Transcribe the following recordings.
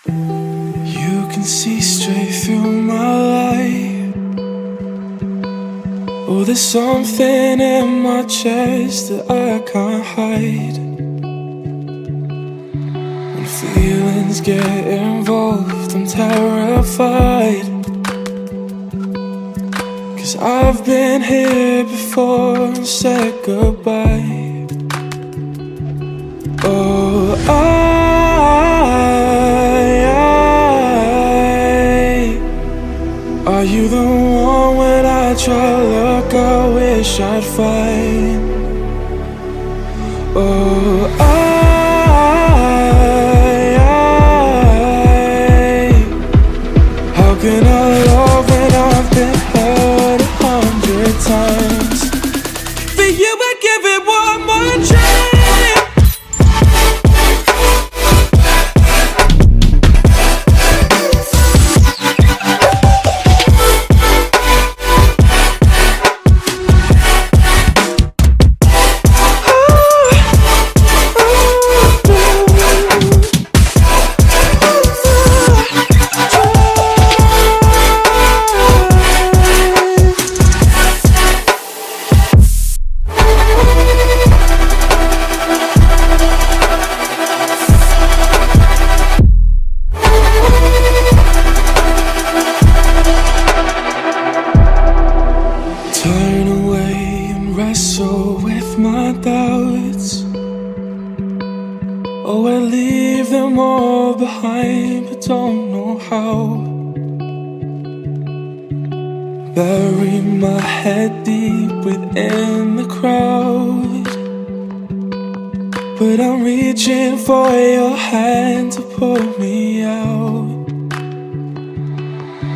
You can see straight through my life. Oh, there's something in my chest that I can't hide. When feelings get involved, I'm terrified. 'Cause I've been here before and said goodbye. Oh, are you the one when I try to look, I wish I'd find? Oh, how can I love when I've been hurt 100 times? For you I give it one more try. Turn away and wrestle with my doubts. Oh, I leave them all behind, but don't know how. Bury my head deep within the crowd, but I'm reaching for your hand to pull me out.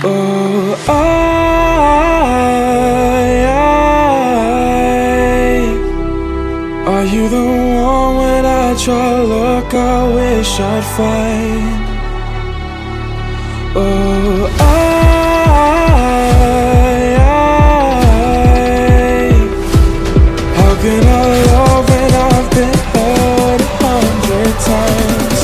Oh, are you the one when I try to look, I wish I'd find? Oh, how can I love when I've been hurt 100 times?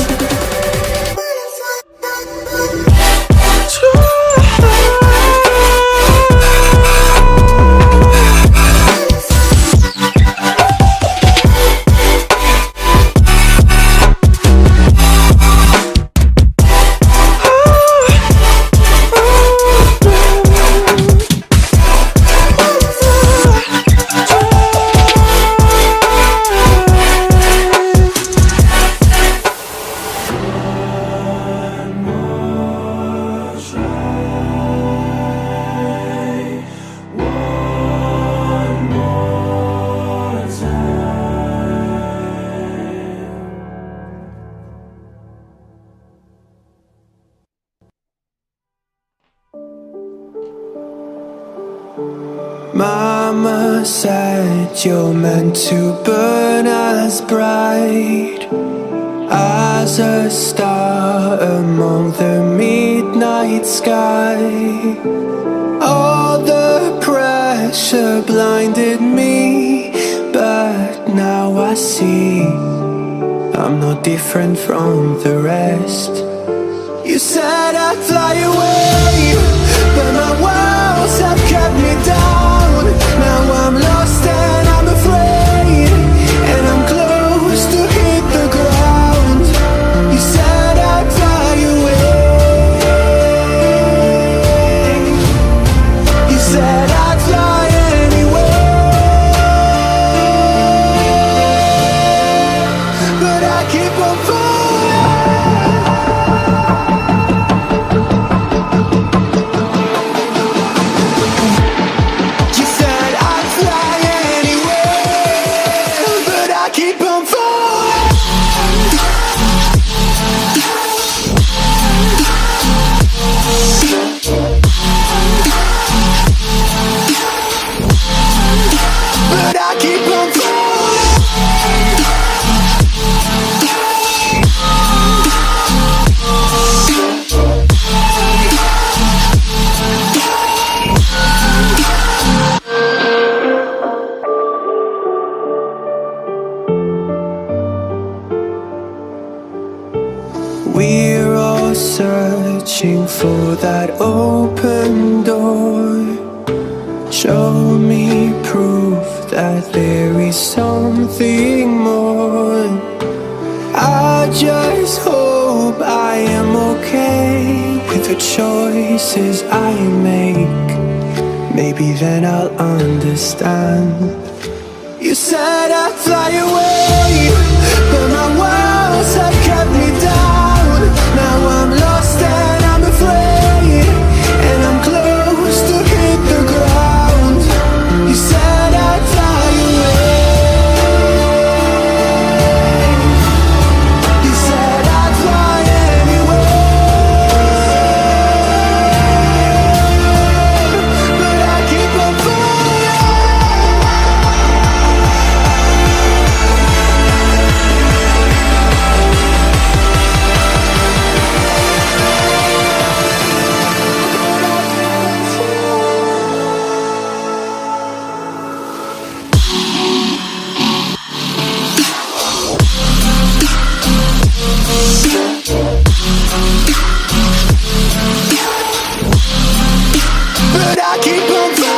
Mama said you're meant to burn as bright as a star among the midnight sky. All the pressure blinded me, but now I see I'm no different from the rest. You said I'd fly away, but my walls have kept me down. Now I'm lost and I'm afraid, and I'm close to hit the ground. You said I'd fly away. You said I'd fly anyway, but I keep on falling. You said I'd fly anyway. searching for that open door. Show me proof that there is something more. I just hope I am okay with the choices I make. Maybe then I'll understand. You said I'd fly away, but my walls have kept me down. Now I'm lost and I'm afraid, and I'm close to hit the ground. You said I'd fly away. You said I'd fly anywhere, but I keep on falling. But I keep on falling.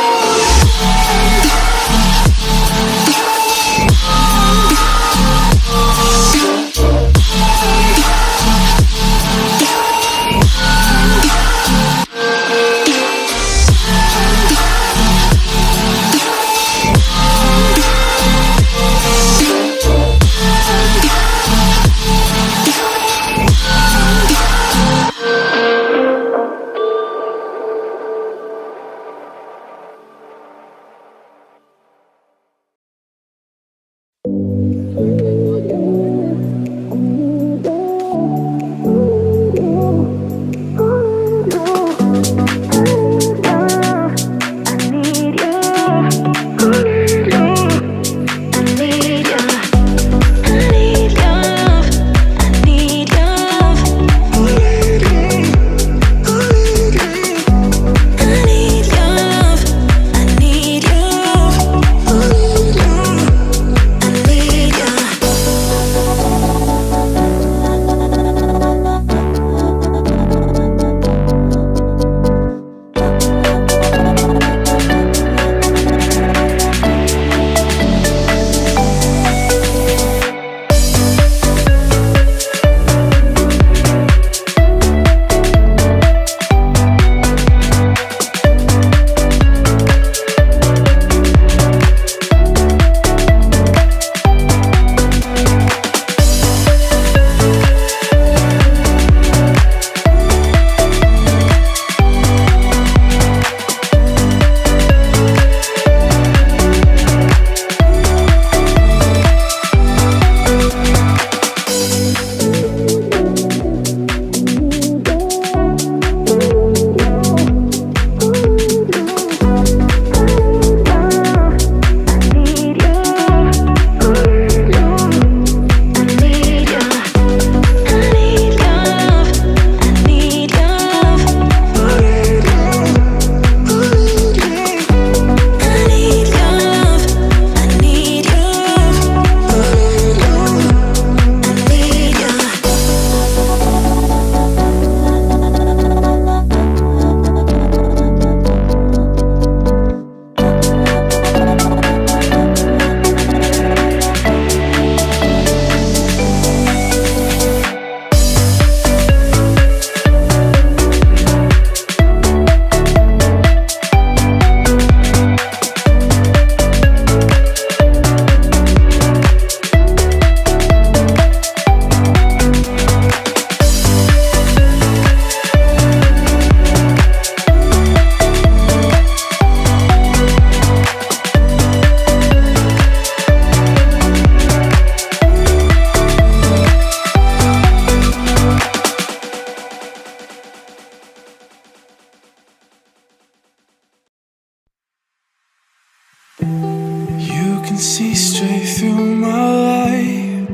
see straight through my life.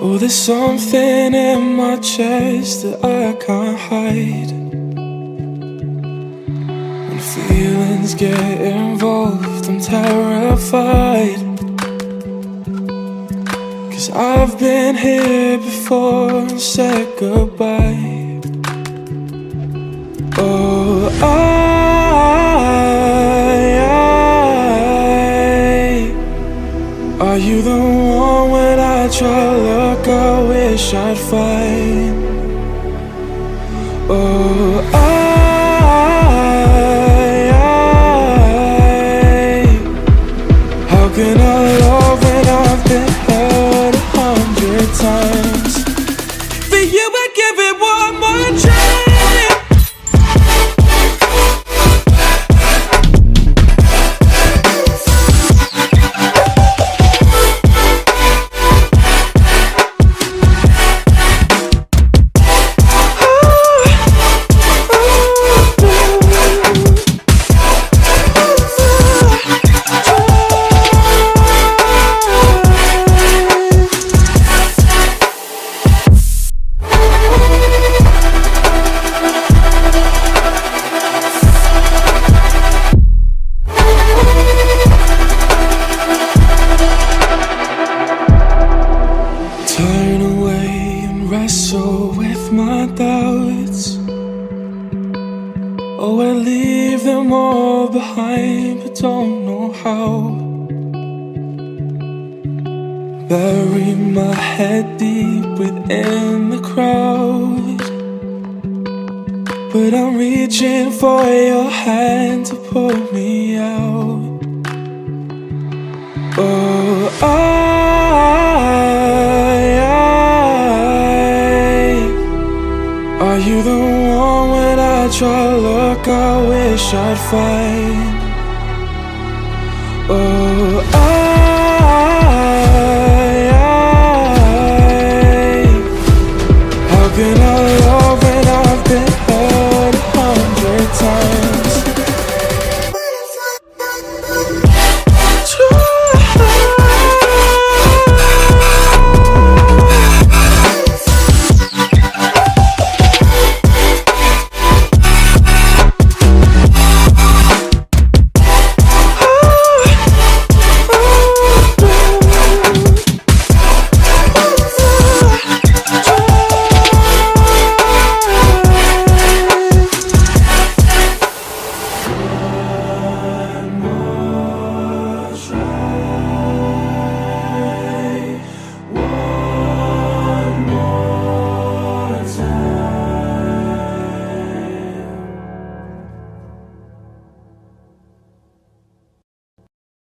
Oh, there's something in my chest that I can't hide. When feelings get involved, I'm terrified. 'Cause I've been here before and said goodbye. Oh, are you the one when I try to look, I wish I'd find? Oh, how can I love when I've been hurt 100 times? For you I'd give it one more chance. Turn away and wrestle with my doubts. Oh, I leave them all behind, but don't know how. Bury my head deep within the crowd, but I'm reaching for your hand to pull me out. Oh, are you the one when I try to look, I wish I'd find? Oh,